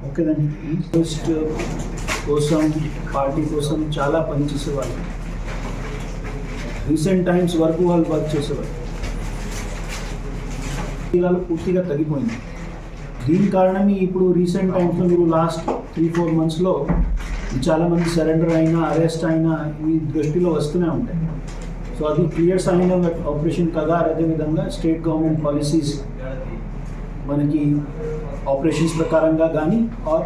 ఓకేనండి. పోస్ట్ కోసం పార్టీ కోసం చాలా పనిచేసేవాళ్ళు. రీసెంట్ టైమ్స్ వరకు వాళ్ళు వర్క్ చేసేవాళ్ళు. ఇలా పూర్తిగా తగ్గిపోయింది. దీని కారణమే ఇప్పుడు రీసెంట్ టైమ్స్లో మీరు లాస్ట్ 3-4 monthsలో చాలామంది సరెండర్ అయినా అరెస్ట్ అయినా మీ దృష్టిలో వస్తూనే ఉంటాయి. సో అది క్లియర్ సైన్ ఆపరేషన్ కగార్. అదేవిధంగా స్టేట్ గవర్నమెంట్ పాలసీస్ మనకి ఆపరేషన్స్ ప్రకారంగా కానీ ఆర్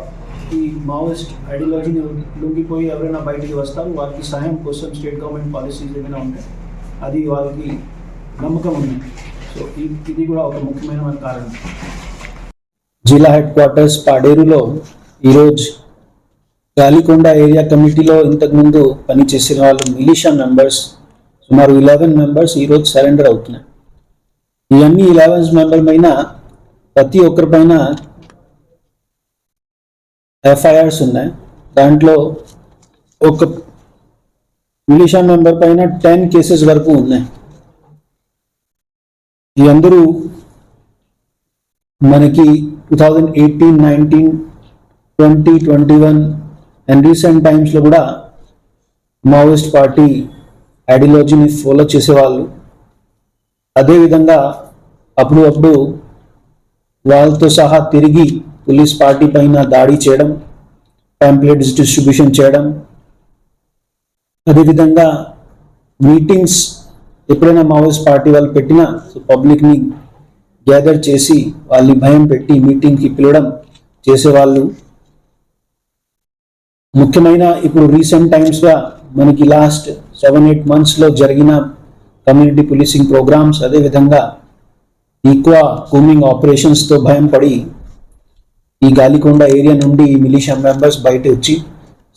ఈ మావోయిస్ట్ ఐడియాలజీని లొంగిపోయి ఎవరైనా బయటికి వస్తారు వారికి సహాయం కోసం స్టేట్ గవర్నమెంట్ పాలసీస్ ఏమైనా ఉంటాయి, అది వాళ్ళకి నమ్మకం ఉంది. సో ఇది కూడా ఒక ముఖ్యమైన కారణం. జిల్లా హెడ్ క్వార్టర్స్ పాడేరులో ఈరోజు గాలికొండ ఏరియా కమిటీలో ఇంతకుముందు పనిచేసిన వాళ్ళు మిలిషియా మెంబర్స్ సుమారు 11 members ఈరోజు సరెండర్ అవుతున్నాయి. ఇవన్నీ 11 members పైన ప్రతి ఒక్కరి పైన FIRs ఉన్నాయి. దాంట్లో ఒక మిలిషియా మెంబర్ పైన 10 cases వరకు ఉన్నాయి. ఈ అందరూ మనకి 2018, 19, 20, 21 అండ్ రీసెంట్ టైమ్స్లో కూడా మావోయిస్ట్ పార్టీ ఐడియాలజీని ఫాలో చేసేవాళ్ళు. అదేవిధంగా అప్పుడు వాళ్ళతో సహా తిరిగి పోలీస్ పార్టీ పైన దాడి చేయడం, పాంప్లెట్స్ డిస్ట్రిబ్యూషన్ చేయడం, అదేవిధంగా మీటింగ్స్ ఎప్పుడైనా మావోయిస్ట్ పార్టీ వాళ్ళు పెట్టినా పబ్లిక్ని గ్యాదర్ చేసి వాళ్ళని భయం పెట్టి మీటింగ్కి పిలవడం చేసేవాళ్ళు. ముఖ్యమైన ఇప్పుడు రీసెంట్ టైమ్స్గా మనకి లాస్ట్ 7-8 monthsలో జరిగిన కమ్యూనిటీ పోలీసింగ్ ప్రోగ్రామ్స్, అదేవిధంగా ఈక్వా కూమింగ్ ఆపరేషన్స్తో భయం పడి ఈ గాలికొండ ఏరియా నుండి ఈ మిలిషియా మెంబర్స్ బయట వచ్చి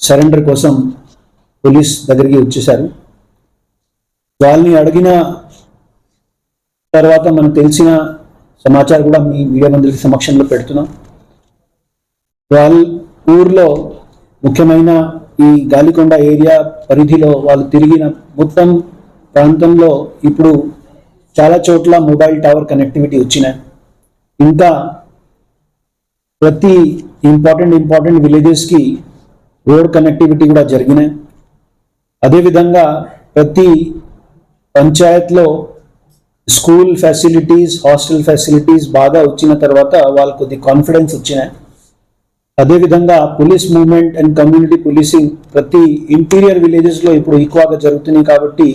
సరెండర్ కోసం పోలీస్ దగ్గరికి వచ్చేసారు. వాళ్ళని అడిగిన తర్వాత మనకు తెలిసిన సమాచారం కూడా మీ మీడియా మంత్రుల సమక్షంలో పెడుతున్నాం. వాళ్ళ ఊర్లో ముఖ్యమైన ఈ గాలికొండ ఏరియా పరిధిలో వాళ్ళు తిరిగిన మొత్తం ప్రాంతంలో ఇప్పుడు చాలా చోట్ల మొబైల్ టవర్ కనెక్టివిటీ వచ్చినాయి. ఇంకా ప్రతి ఇంపార్టెంట్ విలేజెస్కి రోడ్ కనెక్టివిటీ కూడా జరిగినాయి. అదేవిధంగా ప్రతి పంచాయత్లో స్కూల్ ఫెసిలిటీస్, హాస్టల్ ఫెసిలిటీస్ బాగా వచ్చిన తర్వాత వాళ్ళకు కొద్ది కాన్ఫిడెన్స్ వచ్చినాయి. అదేవిధంగా police movement and community policing ప్రతి ఇంటీరియర్ విలేజెస్లో ఇప్పుడు ఎక్కువగా జరుగుతున్నాయి కాబట్టి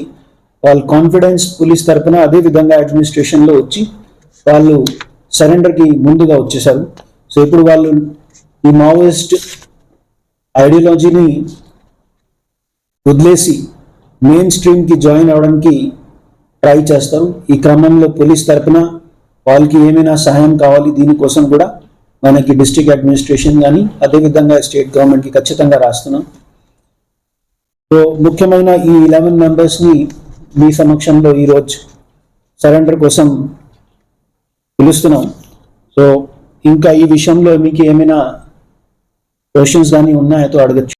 వాళ్ళ కాన్ఫిడెన్స్ పోలీస్ తరఫున అదేవిధంగా అడ్మినిస్ట్రేషన్లో వచ్చి వాళ్ళు సరెండర్కి ముందుగా వచ్చేసారు. సో ఇప్పుడు వాళ్ళు ఈ మావోయిస్ట్ ఐడియాలజీని వదిలేసి మెయిన్ స్ట్రీమ్కి జాయిన్ అవడానికి ట్రై చేస్తారు. ఈ క్రమంలో పోలీస్ తరఫున వాళ్ళకి ఏమైనా సహాయం కావాలి దీనికోసం కూడా మనకి డిస్ట్రిక్ట్ అడ్మినిస్ట్రేషన్ కానీ అదేవిధంగా స్టేట్ గవర్నమెంట్కి ఖచ్చితంగా రాస్తున్నాం. సో ముఖ్యమైన ఈ 11 members మీ సమక్షంలో ఈరోజు సరెండర్ కోసం పిలుస్తున్నాం. సో ఇంకా ఈ విషయంలో మీకు ఏమైనా క్వశ్చన్స్ కానీ ఉన్నాయో అడగచ్చు.